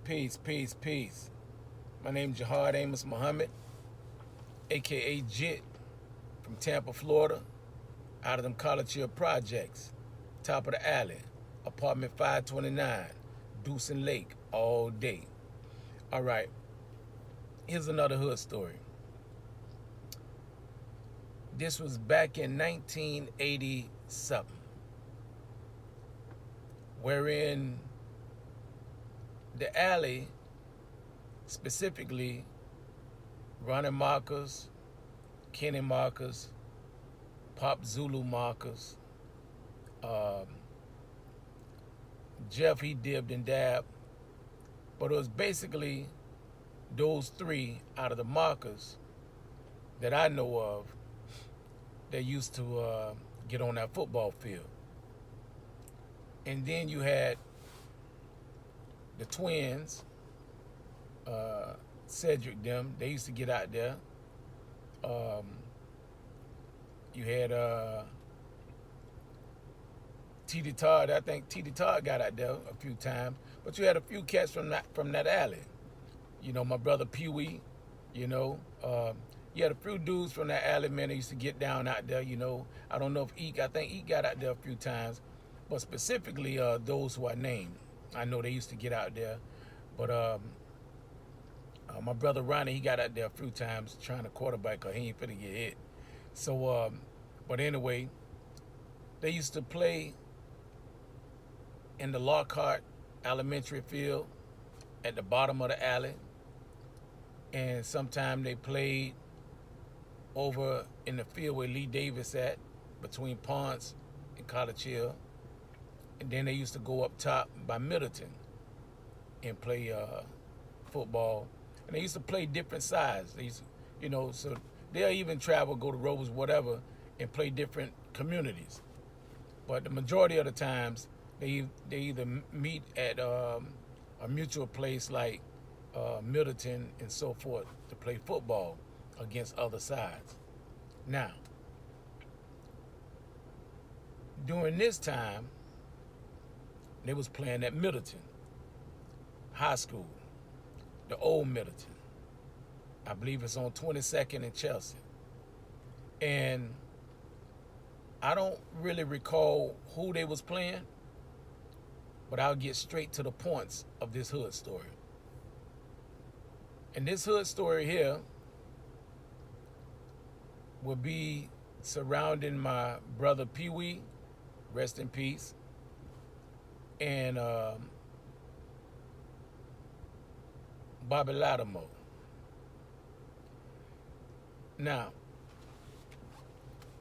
Peace, peace, peace. My name is Jahad Amos Muhammad, aka Jit, from Tampa, Florida, out of them College Hill projects, top of the alley, apartment 529, Deucin Lake, all day. All right, here's another hood story. This was back in 1987, wherein the alley, specifically Ronnie Marcus, Kenny Marcus, Pop Zulu Marcus, Jeff, he dibbed and dabbed, but it was basically those three out of the Marcus that I know of that used to get on that football field. And then you had the twins, Cedric them, they used to get out there. You had T.D. Todd. I think T.D. Todd got out there a few times. But you had a few cats from that alley. You know, my brother Pee Wee, you know. You had a few dudes from that alley, man, that used to get down out there, you know. I don't know if I think Eek got out there a few times. But specifically those who I named. I know they used to get out there. But my brother Ronnie, he got out there a few times trying to quarterback because he ain't finna get hit. So, but anyway, they used to play in the Lockhart Elementary field at the bottom of the alley. And sometimes they played over in the field where Lee Davis at, between Ponce and College Hill. And then they used to go up top by Middleton and play football. And they used to play different sides. They used to, you know, so they'll even travel, go to Rovers, whatever, and play different communities. But the majority of the times, they either meet at a mutual place like Middleton and so forth to play football against other sides. Now, during this time, they was playing at Middleton High School, the old Middleton. I believe it's on 22nd and Chelsea. And I don't really recall who they was playing, but I'll get straight to the points of this hood story. And this hood story here will be surrounding my brother Pee Wee, rest in peace, and Bobby Lattimore. Now,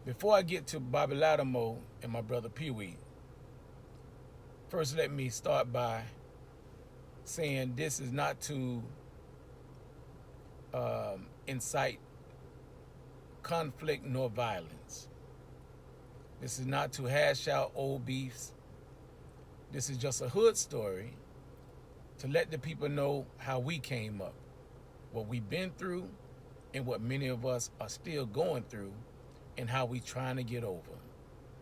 before I get to Bobby Lattimore and my brother Pee Wee, first let me start by saying this is not to incite conflict nor violence. This is not to hash out old beefs. This is just a hood story to let the people know how we came up, what we've been through, and what many of us are still going through, and how we trying to get over,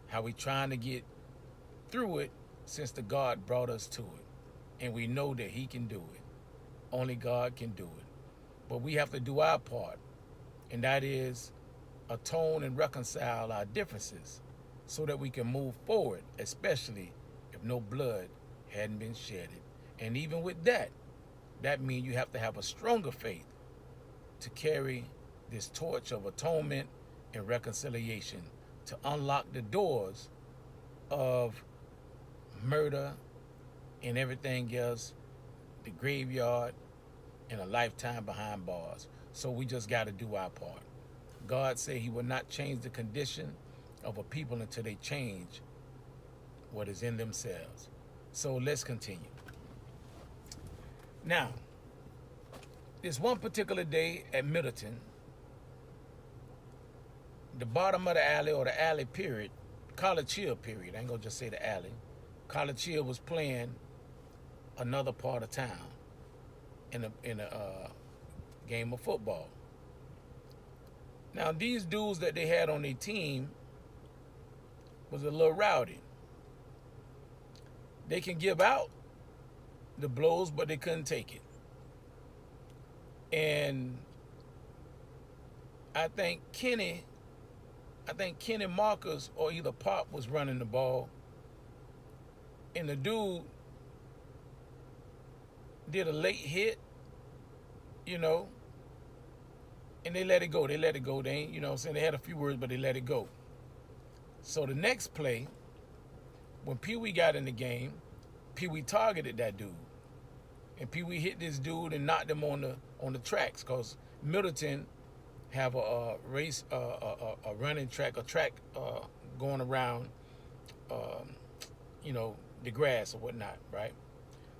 how we trying to get through it since the God brought us to it. And we know that he can do it. Only God can do it. But we have to do our part, and that is atone and reconcile our differences so that we can move forward, especially if no blood hadn't been shedded. And even with that, that means you have to have a stronger faith to carry this torch of atonement and reconciliation to unlock the doors of murder and everything else, the graveyard, and a lifetime behind bars. So we just got to do our part. God said he will not change the condition of a people until they change what is in themselves. So let's continue. Now, this one particular day at Middleton, the bottom of the alley, or the alley period, College Hill period, I ain't gonna just say the alley, College Hill was playing another part of town in a game of football. Now, these dudes that they had on their team was a little rowdy. They can give out, the blows, but they couldn't take it. And I think Kenny, I think Kenny Marcus or either Pop was running the ball, and the dude did a late hit, you know, and they let it go. They let it go. They ain't, you know what I'm saying? They had a few words, but they let it go. So the next play, when Pee Wee got in the game, Pee Wee targeted that dude. And Pee Wee hit this dude and knocked him on the tracks, because Middleton have a race, a running track, a track going around, um, you know, the grass or whatnot, right?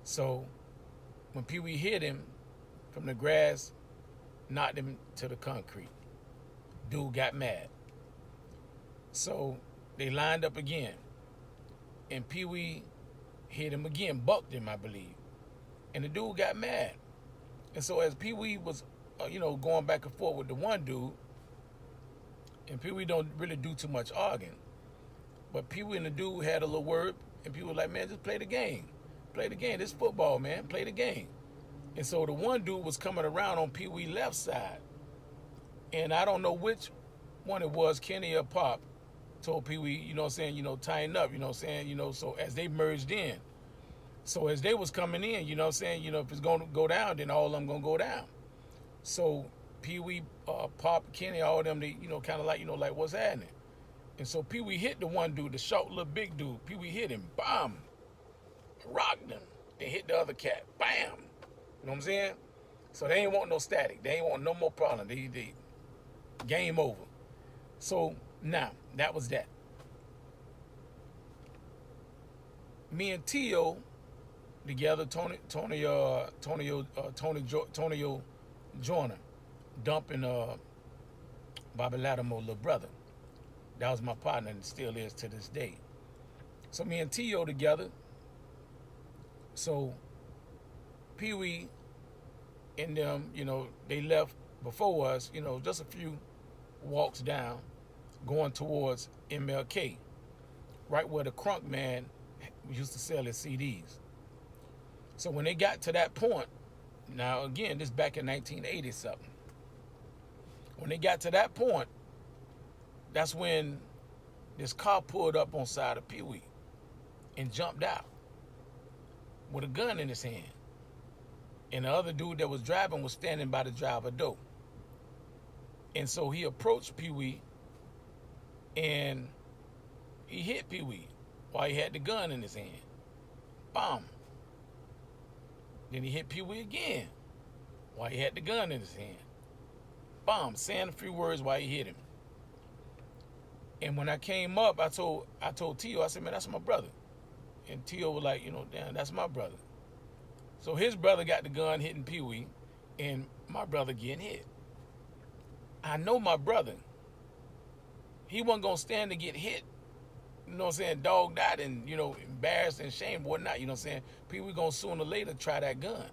So when Pee Wee hit him from the grass, knocked him to the concrete. Dude got mad. So they lined up again, and Pee Wee hit him again, bucked him, I believe, and the dude got mad. And so as Pee Wee was, you know, going back and forth with the one dude, and Pee Wee don't really do too much arguing, but Pee Wee and the dude had a little word, and people were like, man, just play the game. Play the game. This is football, man. Play the game. And so the one dude was coming around on Pee Wee's left side. And I don't know which one it was, Kenny or Pop, told Pee Wee, you know what I'm saying, you know, tighten up, you know what I'm saying, you know, so as they merged in. So as they was coming in, you know what I'm saying, you know, if it's going to go down, then all of them going to go down. So Pee Wee, Pop, Kenny, all of them, they, you know, kind of like, you know, like, what's happening? And so Pee Wee hit the one dude, the short little big dude. Pee Wee hit him, bam, rocked him. They hit the other cat, bam. You know what I'm saying? So they ain't want no static. They ain't want no more problem. They game over. So now that was that. Me and Tio together, Tony Joyner, dumping Bobby Lattimore little brother. That was my partner and still is to this day. So me and Tio together. So Pee Wee and them, you know, they left before us, you know, just a few walks down, going towards MLK, right where the Crunk man used to sell his CDs. So when they got to that point, now again, this back in 1980 something. When they got to that point, that's when this car pulled up on side of Pee Wee and jumped out with a gun in his hand. And the other dude that was driving was standing by the driver door. And so he approached Pee Wee and he hit Pee Wee while he had the gun in his hand. Bam. Then he hit Pee Wee again while he had the gun in his hand. Bam, saying a few words while he hit him. And when I came up, I told Tio, I said, man, that's my brother. And Tio was like, you know, damn, that's my brother. So his brother got the gun hitting Pee Wee, and my brother getting hit. I know my brother. He wasn't going to stand to get hit, you know what I'm saying, dogged out and, you know, embarrassed and shamed, whatnot, you know what I'm saying. Pee Wee going to sooner or later try that gun.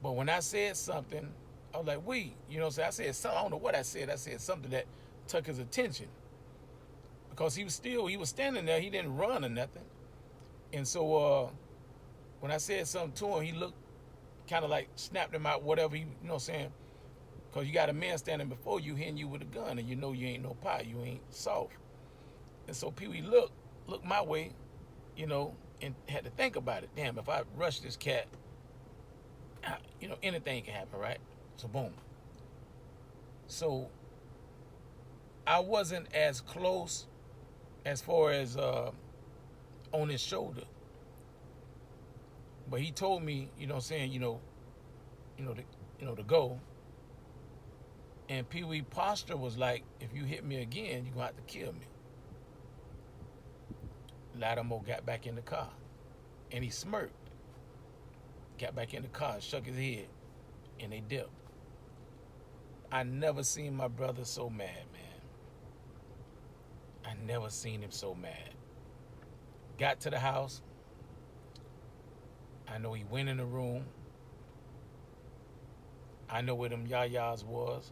But when I said something, I was like, you know what I'm saying, I said something, I don't know what I said something that took his attention. Because he was standing there, he didn't run or nothing. And so when I said something to him, he looked kind of like snapped him out, whatever, you know what I'm saying? Because you got a man standing before you hitting you with a gun, and you know you ain't no pie, you ain't soft. And so Pee Wee looked my way, you know, and had to think about it. Damn, if I rush this cat, you know, anything can happen, right? So boom. So I wasn't as close as far as on his shoulder. But he told me, you know what I'm saying, to go. And Pee Wee posture was like, if you hit me again, you're going to have to kill me. Lattimore got back in the car. And he smirked. Got back in the car, shook his head, and they dipped. I never seen my brother so mad, man. I never seen him so mad. Got to the house. I know he went in the room. I know where them yayas was.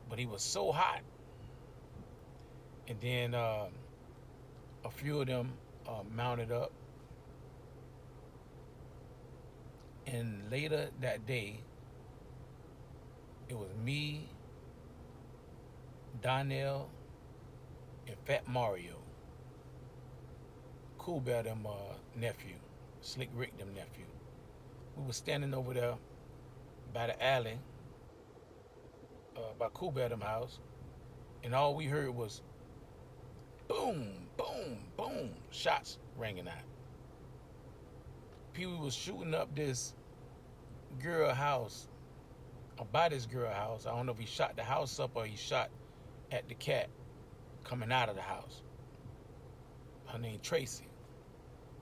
But he was so hot. And then a few of them mounted up. And later that day, it was me, Donnell, and Fat Mario, Cool Bear them nephew, Slick Rick them nephew. We were standing over there by the alley, by Cool Bear them house, and all we heard was boom, boom, boom, shots ringing out. Pee Wee was shooting up this girl house, or by this girl house. I don't know if he shot the house up or he shot at the cat coming out of the house. Her name Tracy.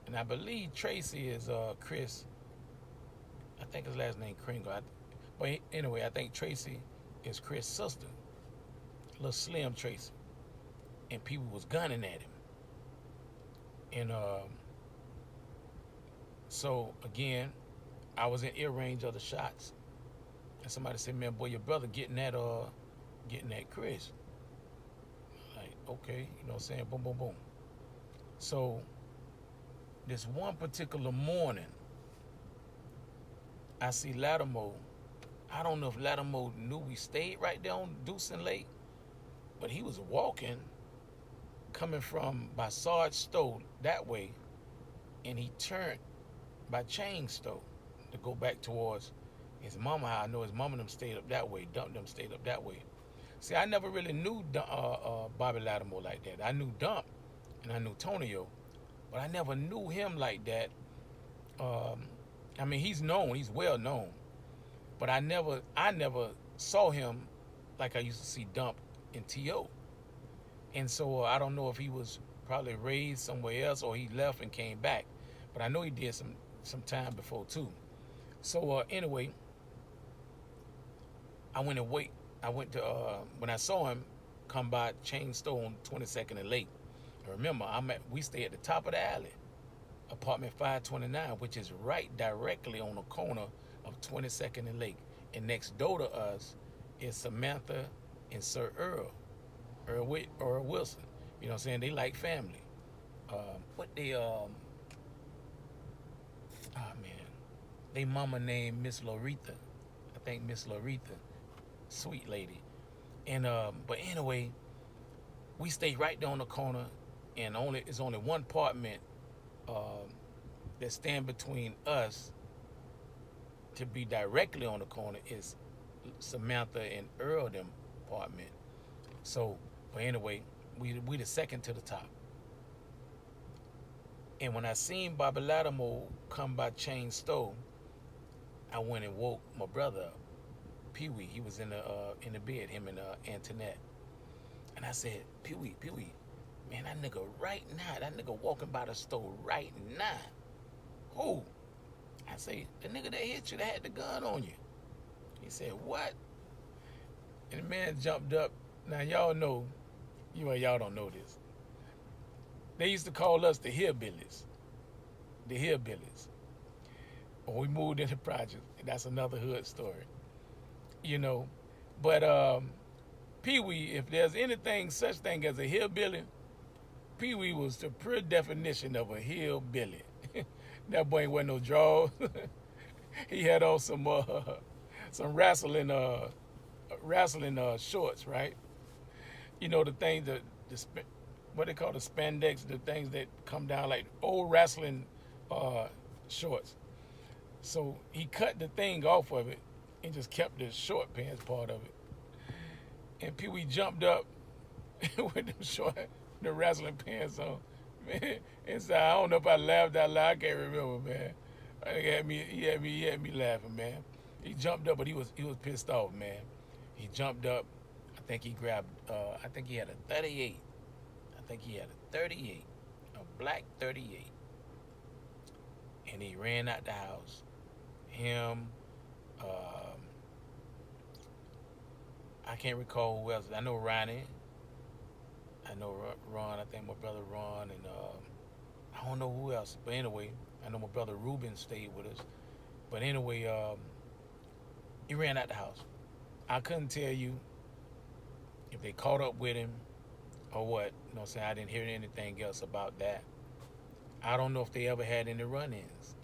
And I believe Tracy is Chris. I think his last name Kringle. But anyway, I think Tracy is Chris' sister. Little slim Tracy. And people was gunning at him. And so again, I was in ear range of the shots. And somebody said, man, boy, your brother getting that Chris. Like, okay, you know what I'm saying? Boom, boom, boom. So this one particular morning, I see Lattimore. I don't know if Lattimore knew we stayed right there on Deucin Lake, but he was walking, coming from by Sarge Stowe that way, and he turned by Chain Stowe to go back towards his mama. I know his mama them stayed up that way. Dump them stayed up that way. See, I never really knew Bobby Lattimore like that. I knew Dump and I knew Tonio, but I never knew him like that. I mean, he's known, he's well known, but I never saw him like I used to see Dump and T.O. And so I don't know if he was probably raised somewhere else or he left and came back, but I know he did some time before too. So anyway, I went to when I saw him come by Chain Store on 22nd and Lake. And remember, we stay at the top of the alley, apartment 529, which is right directly on the corner of 22nd and Lake. And next door to us is Samantha and Sir Earl Wilson. You know what I'm saying? They like family. They mama named Miss Loretha. I think Miss Loretha, sweet lady. And but anyway, we stay right there on the corner, and it's only one apartment that stand between us to be directly on the corner is Samantha and Earl them apartment. So, but anyway, we the second to the top. And when I seen Bobby Lattimore come by Chain Store, I went and woke my brother up, Pee Wee. He was in the bed, him and Antoinette. And I said, Pee Wee, man, that nigga right now, that nigga walking by the store right now. Who? I say, the nigga that hit you, that had the gun on you. He said, what? And the man jumped up. Now y'all know, y'all don't know this. They used to call us the hillbillies. The hillbillies. When we moved into projects, that's another hood story. But Pee Wee, if there's anything such thing as a hillbilly, Pee Wee was the pure definition of a hillbilly. That boy ain't wearing no drawers. He had on some wrestling shorts, right? The things what they call the spandex, the things that come down like old wrestling shorts. So he cut the thing off of it and just kept the short pants part of it. And Pee Wee jumped up with the wrestling pants on. Man, and so I don't know if I laughed out loud. I can't remember, man. He had me laughing, man. He jumped up, but he was pissed off, man. He jumped up. I think he grabbed. I think he had a 38. A black 38. And he ran out the house. Him. I can't recall who else. I know Ronnie. I know Ron. I think my brother Ron, and I don't know who else. But anyway, I know my brother Ruben stayed with us. But anyway, he ran out the house. I couldn't tell you if they caught up with him or what. You know what I'm saying? I didn't hear anything else about that. I don't know if they ever had any run-ins.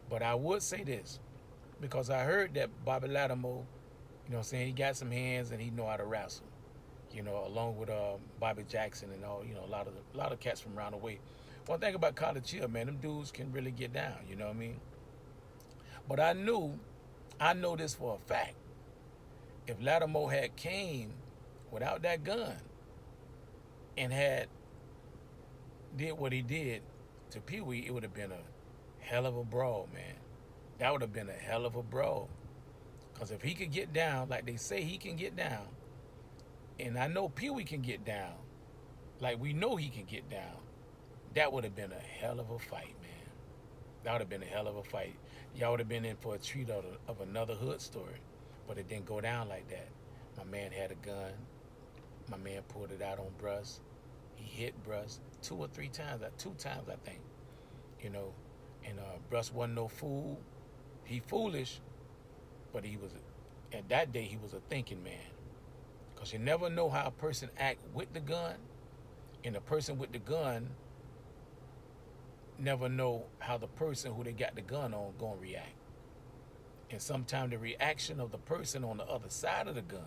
But I would say this, because I heard that Bobby Lattimore, you know what I'm saying, he got some hands and he know how to wrestle. You know, along with Bobby Jackson and all, you know, a lot of cats from around the way. One thing about College Hill, man, them dudes can really get down, you know what I mean? But I know this for a fact. If Lattimore had came without that gun and had did what he did to Pee Wee, it would have been a hell of a brawl, man. That would have been a hell of a brawl. Because if he could get down like they say he can get down, and I know Pee Wee can get down, like we know he can get down, that would have been a hell of a fight, man. That would have been a hell of a fight. Y'all would have been in for a treat of another hood story. But it didn't go down like that. My man had a gun. My man pulled it out on Bruss. He hit Bruss 2 or 3 times, 2 times I think. You know, and Bruss wasn't no fool. He foolish, but he was, at that day, he was a thinking man. Because you never know how a person act with the gun, and the person with the gun never know how the person who they got the gun on gonna react. And sometimes the reaction of the person on the other side of the gun,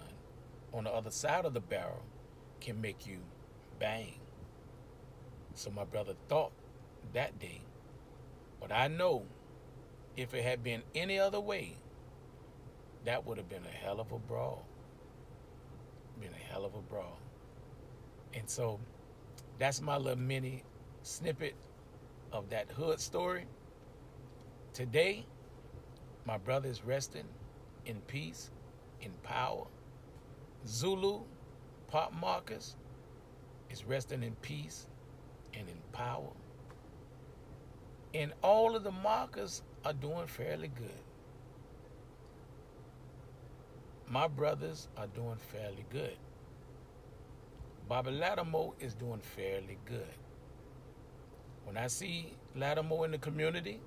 on the other side of the barrel, can make you bang. So my brother thought that day. But I know if it had been any other way, that would have been a hell of a brawl. Been a hell of a brawl. And so that's my little mini snippet of that hood story. Today, my brother is resting in peace, in power. Zulu, Pop Marcus, is resting in peace and in power. And all of the markers are doing fairly good. My brothers are doing fairly good. Bobby Lattimore is doing fairly good. When I see Lattimore in the community,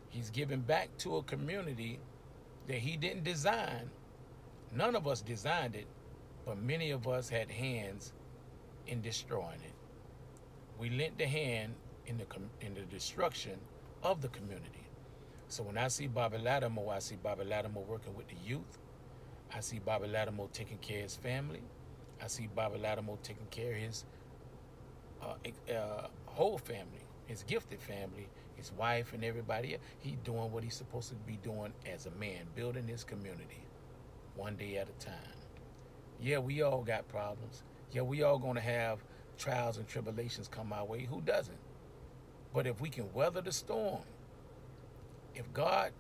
he's giving back to a community that he didn't design. None of us designed it, but many of us had hands in destroying it. We lent a hand in the destruction of the community. So when I see Bobby Lattimore, I see Bobby Lattimore working with the youth. I see Bobby Lattimore taking care of his family. I see Bobby Lattimore taking care of his whole family, his gifted family, his wife and everybody else. He's doing what he's supposed to be doing as a man, building his community one day at a time. Yeah, we all got problems. Yeah, we all gonna have trials and tribulations come our way. Who doesn't? But if we can weather the storm, if God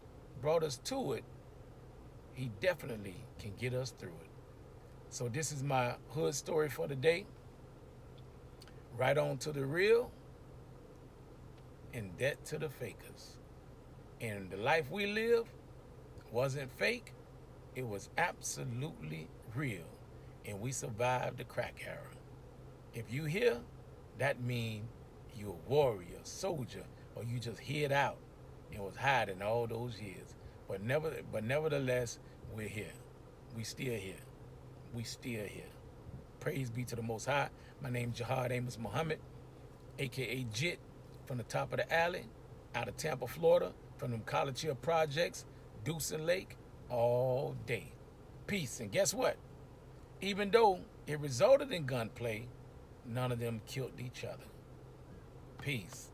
brought us to it, he definitely can get us through it. So this is my hood story for the day. Right on to the real, and debt to the fakers. And the life we live wasn't fake, it was absolutely real. And we survived the crack era. If you here, that means you're a warrior, soldier, or you just hid out and was hiding all those years. But nevertheless, we're here. We still here. We still here. Praise be to the Most High. My name is Jihad Amos Muhammad, a.k.a. Jit, from the top of the alley, out of Tampa, Florida, from them College Hill projects, Deuce and Lake, all day. Peace. And guess what? Even though it resulted in gunplay, none of them killed each other. Peace.